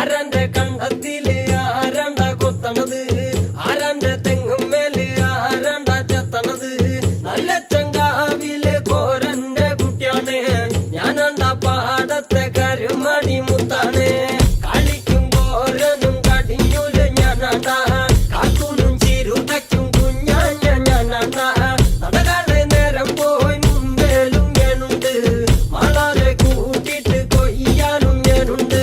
ആരാന്റെ കണ്ടത്തില് ആരാണ്ട കൊത്തണത്, ആരാന്റെ തെങ്ങും മേല് ആരാണ്ട ചെത്തണത്. നല്ല ചങ്കാവിലെ കോരന്റെ കുട്ടിയാണ്, ഞാനാണ്ട പാടത്തെ കരുമണി മുത്താണ്. കളിക്കും കോരനും കടിയൂല് ഞാനാണ്ട, കാക്കൂനും ചിരുതയ്ക്കും കുഞ്ഞാഞ്ഞ ഞാനാണ്ട. നടകാടെ നേരം പോയി മുമ്പേലും ഞാനുണ്ട്, മാളാരെ കൂട്ടിട്ട് കൊയ്യാനും ഞാനുണ്ട്.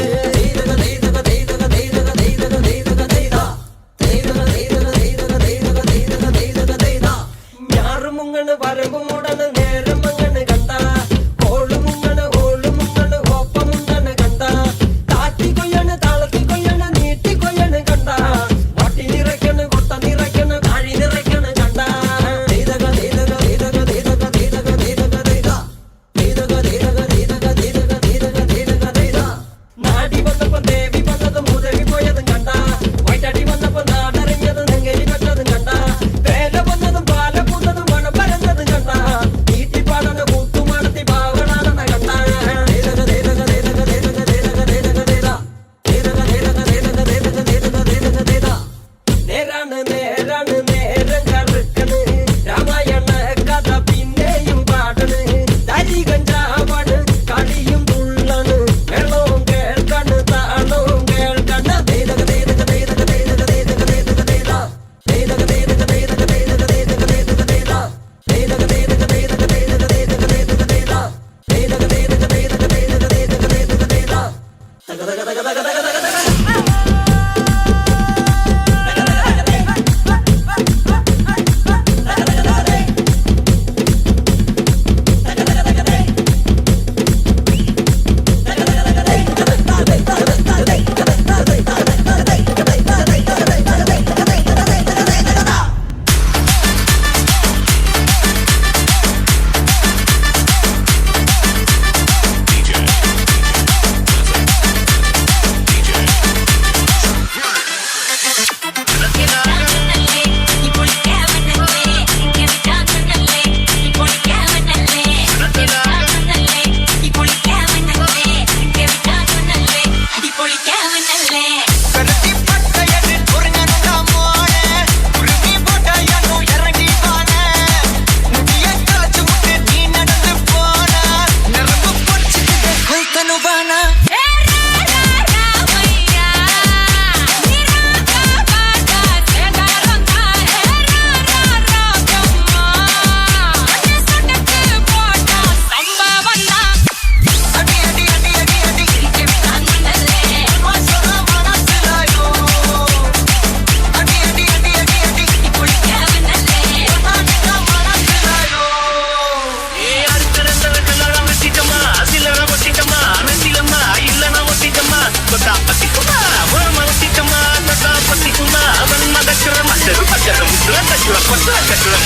മുങ്ങണ് വരമ്പ് മൂടണ് നേരം മങ്ങണ് കണ്ട, ഓള് മുങ്ങണ് ഓള് മുങ്ങണ് ഒപ്പമുണ്ടണ് കണ്ട. താറ്റി കൊയ്യണ് താളത്തി കൊയ്യണ് നീട്ടി കൊയ്യണ് കണ്ട, വട്ടി നിറയ്ക്കണ് കൊട്ട നിറയ്ക്കണ് കാഴി നിറയ്ക്കണ് കണ്ട. നാടി വന്നപ്പോ ദേവി വന്നതും മുതവി പോയതും കണ്ട, വൈറ്റാടി വന്നപ്പോ നാടറിഞ്ഞതും നെങ്കരി വെച്ചതും കണ്ട. വേല വന്നതും പാല പൂത്തതും മണപ്പരന്നതും കണ്ട, നീട്ടിപ്പാടന കൂത്തുമാടത്തി പാവണാണെന്ന കണ്ട. നേരാണ് നേരാണ് നേരം കറുക്കണ്, രാമായണ കഥ പിന്നെയും പാടണ്. തരി കഞ്ചാവാണ് കളിയും തുള്ളണ്, വെള്ളവും കേൾക്കണ് താളവും കേൾക്കണ്.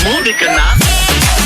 Música